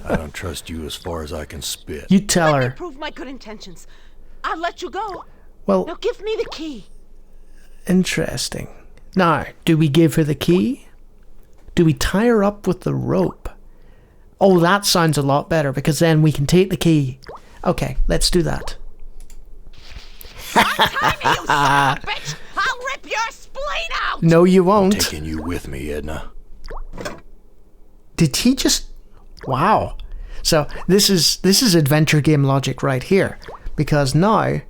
I don't trust you as far as I can spit. You tell her. Prove my good intentions. I'll let you go. Well, Now give me the key. interesting. Now, do we give her the key? Do we tie her up with the rope? Oh, that sounds a lot better, because then we can take the key. Okay, let's do that. Untie me, you son of a bitch! I'll rip your spleen out! No, you won't. Taking you with me, Edna. Did he just... Wow. So this is adventure game logic right here, because now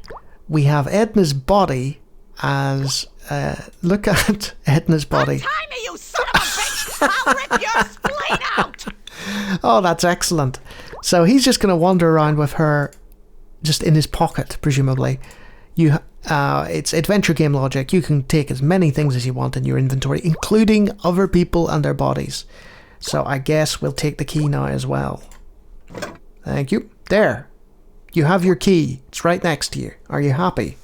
we have Edna's body as... look at Edna's body. Untie me, you son of a bitch! I'll rip your spleen out! Oh, that's excellent. So he's just going to wander around with her just in his pocket, presumably. It's adventure game logic. You can take as many things as you want in your inventory, including other people and their bodies. So I guess we'll take the key now as well. Thank you. There. You have your key. It's right next to you. Are you happy?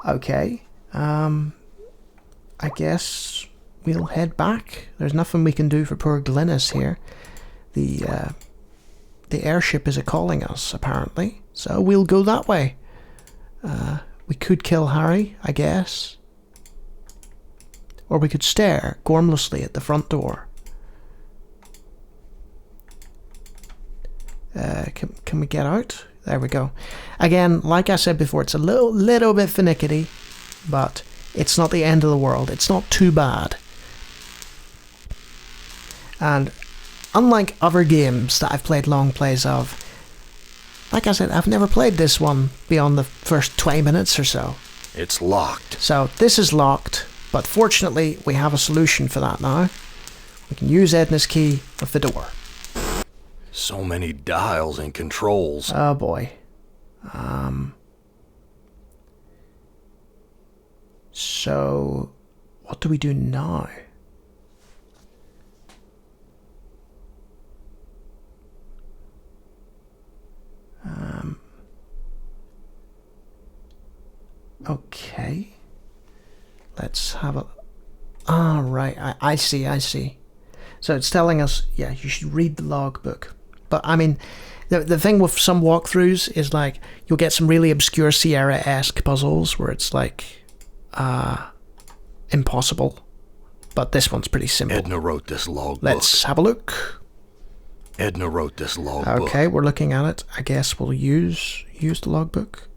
Okay. I guess we'll head back. There's nothing we can do for poor Glynis here. The airship is calling us, apparently. So we'll go that way. We could kill Harry, I guess. Or we could stare gormlessly at the front door. Can we get out? There we go. Again, like I said before, it's a little bit finicky, but it's not the end of the world. It's not too bad. And unlike other games that I've played long plays of, like I said, I've never played this one beyond the first 20 minutes or so. It's locked. So this is locked, but fortunately we have a solution for that now. We can use Edna's key with the door. So many dials and controls. Oh boy. So what do we do now? Okay. Let's have a... Ah, right. I see. So it's telling us, yeah, you should read the logbook. But, I mean, the thing with some walkthroughs is, like, you'll get some really obscure Sierra-esque puzzles where it's, like, impossible. But this one's pretty simple. Edna wrote this logbook. Let's have a look. Edna wrote this logbook. Okay, we're looking at it. I guess we'll use the logbook.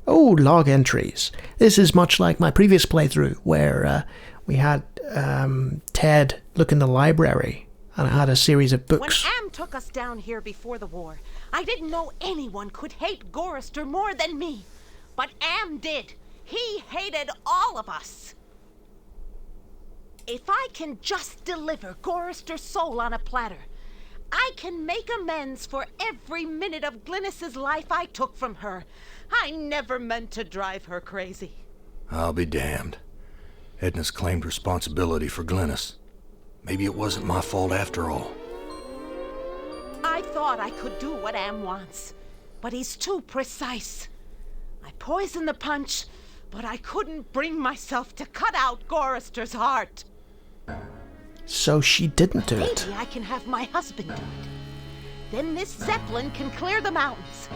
Oh, log entries. This is much like my previous playthrough where we had Ted look in the library and I had a series of books. When Am took us down here before the war, I didn't know anyone could hate Gorrister more than me. But Am did. He hated all of us. If I can just deliver Gorrister's soul on a platter, I can make amends for every minute of Glynis's life I took from her. I never meant to drive her crazy. I'll be damned. Edna's claimed responsibility for Glynis. Maybe it wasn't my fault after all. I thought I could do what Am wants, but he's too precise. I poisoned the punch, but I couldn't bring myself to cut out Gorrister's heart. So she didn't do it. Maybe I can have my husband do it. Then this Zeppelin can clear the mountains.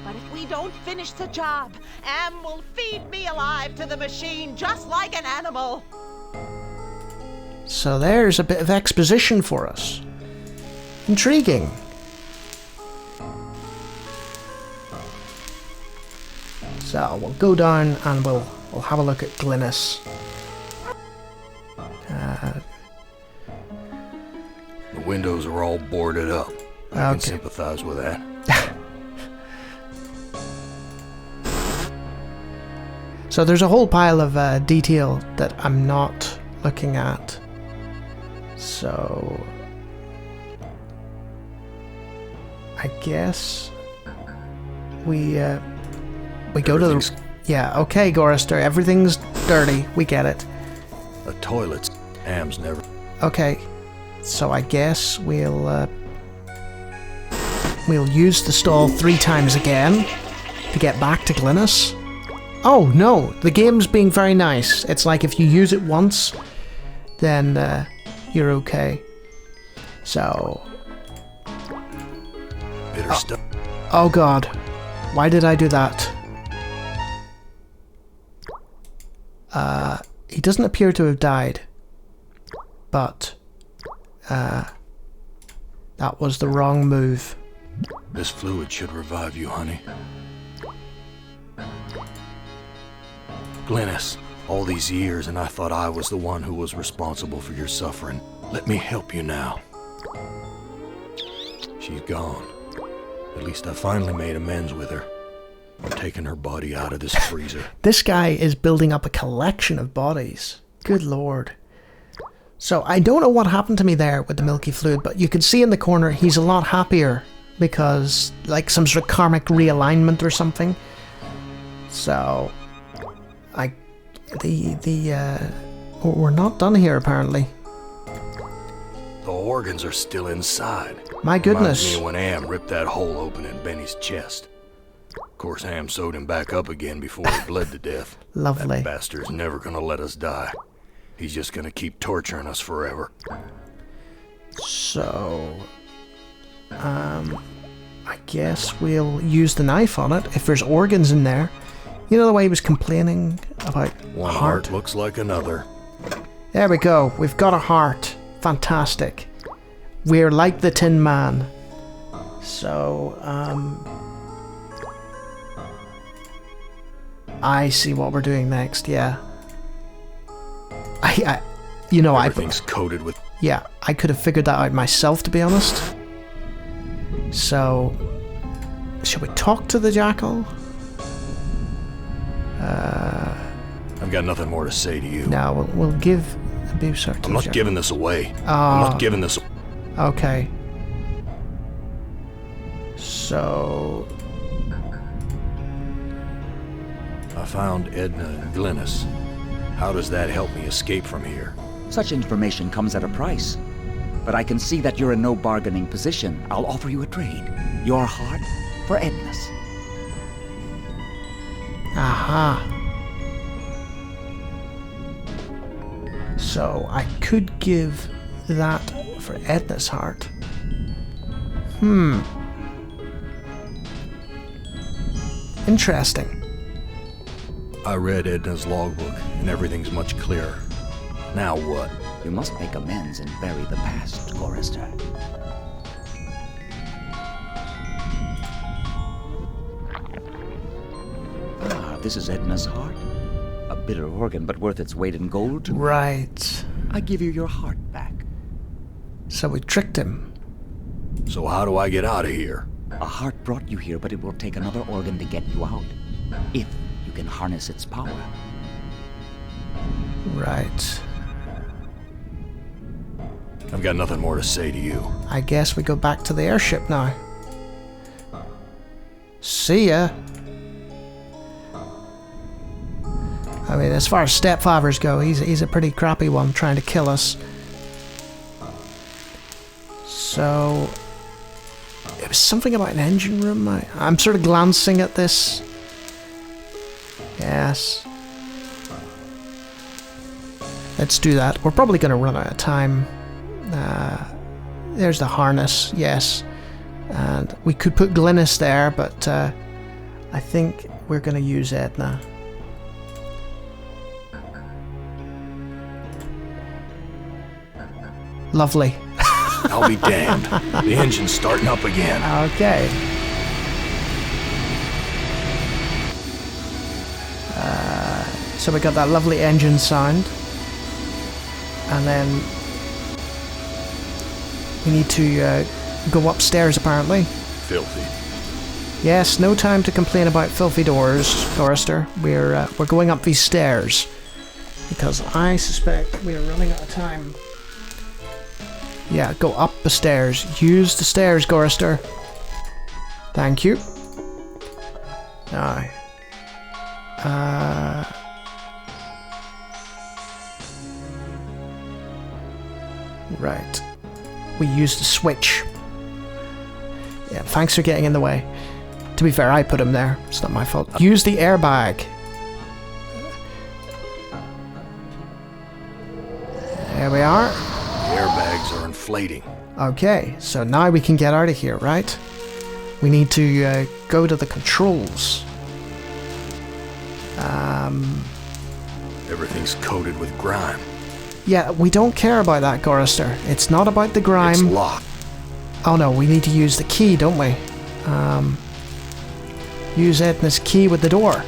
But if we don't finish the job, Am will feed me alive to the machine just like an animal. So there's a bit of exposition for us. Intriguing. So we'll go down and we'll have a look at Glynis. The windows are all boarded up. I can Okay. sympathize with that. So there's a whole pile of detail that I'm not looking at. So I guess we go to the... Yeah, okay, Gorrister, everything's dirty. We get it. A toilet's Am's never... Okay, so I guess we'll use the stall 3 times again to get back to Glynis. Oh no, the game's being very nice. It's like if you use it once, then you're okay. So... Bitter stuff. Oh god, why did I do that? He doesn't appear to have died, but That was the wrong move. This fluid should revive you, honey. Glynis, all these years and I thought I was the one who was responsible for your suffering. Let me help you now. She's gone. At least I finally made amends with her. I'm taking her body out of this freezer. This guy is building up a collection of bodies. Good lord. So I don't know what happened to me there with the milky fluid, but you can see in the corner he's a lot happier because like some sort of karmic realignment or something. So we're not done here apparently. The organs are still inside. My goodness. Reminds me of when Am ripped that hole open in Benny's chest. Of course, Am sewed him back up again before he bled to death. Lovely. That bastard's never gonna let us die. He's just gonna keep torturing us forever. So, I guess we'll use the knife on it if there's organs in there. You know the way he was complaining about One heart? heart looks like another. There we go. We've got a heart. Fantastic. We're like the Tin Man. So, I see what we're doing next, yeah. Everything's coated with... Yeah, I could have figured that out myself, to be honest. So, should we talk to the jackal? I've got nothing more to say to you. No, we'll give abuse to the I'm not jackal. giving this away. I'm not giving this... Okay. So... I found Edna and Glynis. How does that help me escape from here? Such information comes at a price. But I can see that you're in no bargaining position. I'll offer you a trade. Your heart for Edna's. Aha. So I could give that for Edna's heart. Interesting. I read Edna's logbook, and everything's much clearer. Now what? You must make amends and bury the past, Gorrister. Ah, this is Edna's heart. A bitter organ, but worth its weight in gold. Right. I give you your heart back. So we tricked him. So how do I get out of here? A heart brought you here, but it will take another organ to get you out. If you can harness its power. Right. I've got nothing more to say to you. I guess we go back to the airship now. See ya. I mean, as far as stepfathers go, he's a pretty crappy one trying to kill us. So... It was something about an engine room. I'm sort of glancing at this. Yes. Let's do that. We're probably going to run out of time. There's the harness, yes. And we could put Glynis there, but I think we're going to use Edna. Lovely. I'll be damned. The engine's starting up again. Okay. So we got that lovely engine sound. And then we need to go upstairs apparently. Filthy. Yes, no time to complain about filthy doors, Gorrister. We're going up these stairs. Because I suspect we are running out of time. Yeah, go up the stairs. Use the stairs, Gorrister. Thank you. Now. Right. We used the switch. Yeah, thanks for getting in the way. To be fair, I put him there. It's not my fault. Use the airbag. There we are. The airbags are inflating. Okay, so now we can get out of here, right? We need to go to the controls. Everything's coated with grime. Yeah, we don't care about that, Gorrister. It's not about the grime. It's locked. Oh no, we need to use the key, don't we? Use Edna's key with the door.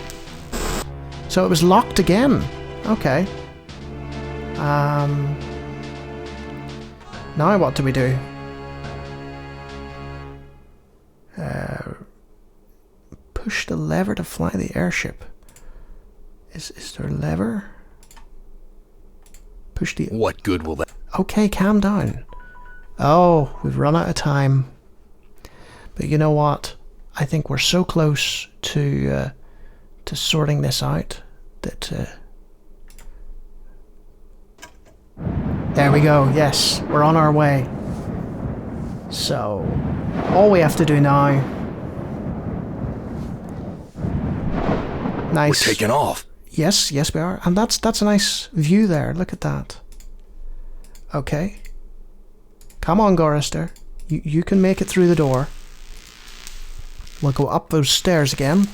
So it was locked again. Okay. Now what do we do? Push the lever to fly the airship. Is there a lever? Push the... What good will that... Okay, calm down. Oh, we've run out of time. But you know what? I think we're so close to sorting this out that... There we go, yes, we're on our way. So, all we have to do now... Nice. We're taking off. Yes, yes we are. And that's a nice view there, look at that. Okay. Come on, Gorrister. You can make it through the door. We'll go up those stairs again.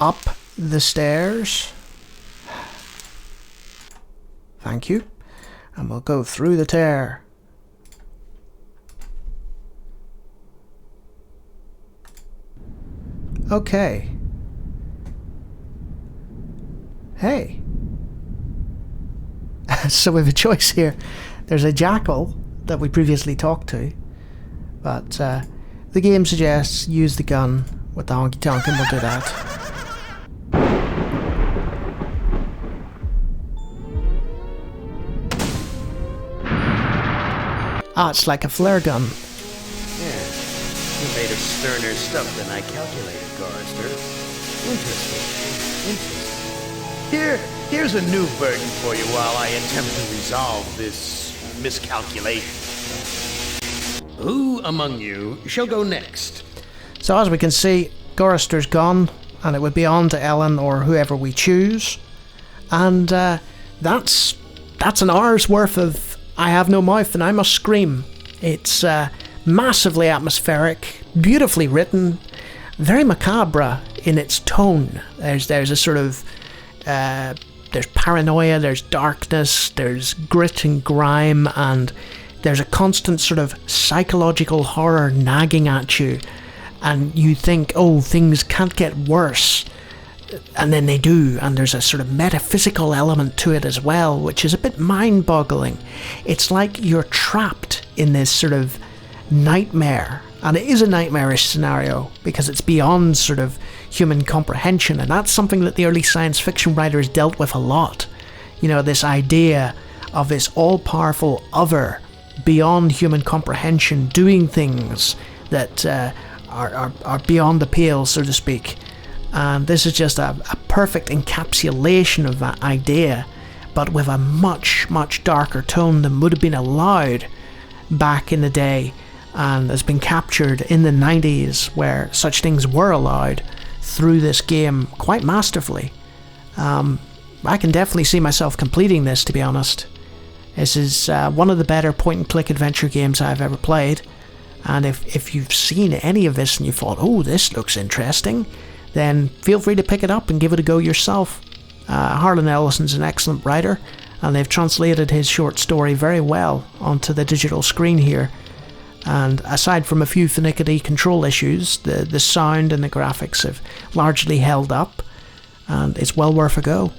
Up the stairs. Thank you. And we'll go through the tear. Okay. Hey. So we have a choice here. There's a jackal that we previously talked to, but the game suggests use the gun with the honky tonk, and we'll do that. Ah, it's like a flare gun. Yeah, you're made of sterner stuff than I calculated, Gorrister. Interesting. Here's a new burden for you while I attempt to resolve this miscalculation. Who among you shall go next? So as we can see, Gorrister's gone, and it would be on to Ellen or whoever we choose. And that's an hour's worth of I Have No Mouth and I Must Scream. It's massively atmospheric, beautifully written, very macabre in its tone. There's a sort of there's paranoia, there's darkness, there's grit and grime, and there's a constant sort of psychological horror nagging at you, and you think, oh, things can't get worse, and then they do, and there's a sort of metaphysical element to it as well, which is a bit mind-boggling. It's like you're trapped in this sort of nightmare, and it is a nightmarish scenario because it's beyond sort of human comprehension, and that's something that the early science fiction writers dealt with a lot. You know, this idea of this all-powerful other beyond human comprehension doing things that are beyond the pale, so to speak. And this is just a perfect encapsulation of that idea, but with a much, much darker tone than would have been allowed back in the day, and has been captured in the 90s where such things were allowed through this game quite masterfully. I can definitely see myself completing this, to be honest. This is one of the better point-and-click adventure games I've ever played, and if you've seen any of this and you thought, oh, this looks interesting, then feel free to pick it up and give it a go yourself. Harlan Ellison's an excellent writer, and they've translated his short story very well onto the digital screen here. And aside from a few finicky control issues, the sound and the graphics have largely held up, and it's well worth a go.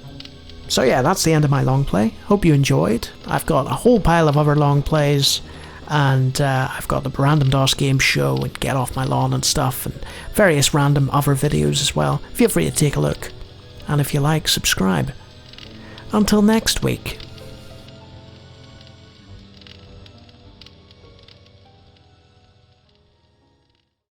So yeah, that's the end of my long play. Hope you enjoyed. I've got a whole pile of other long plays, and I've got the Random DOS Game Show and Get Off My Lawn and stuff, and various random other videos as well. Feel free to take a look, and if you like, subscribe. Until next week.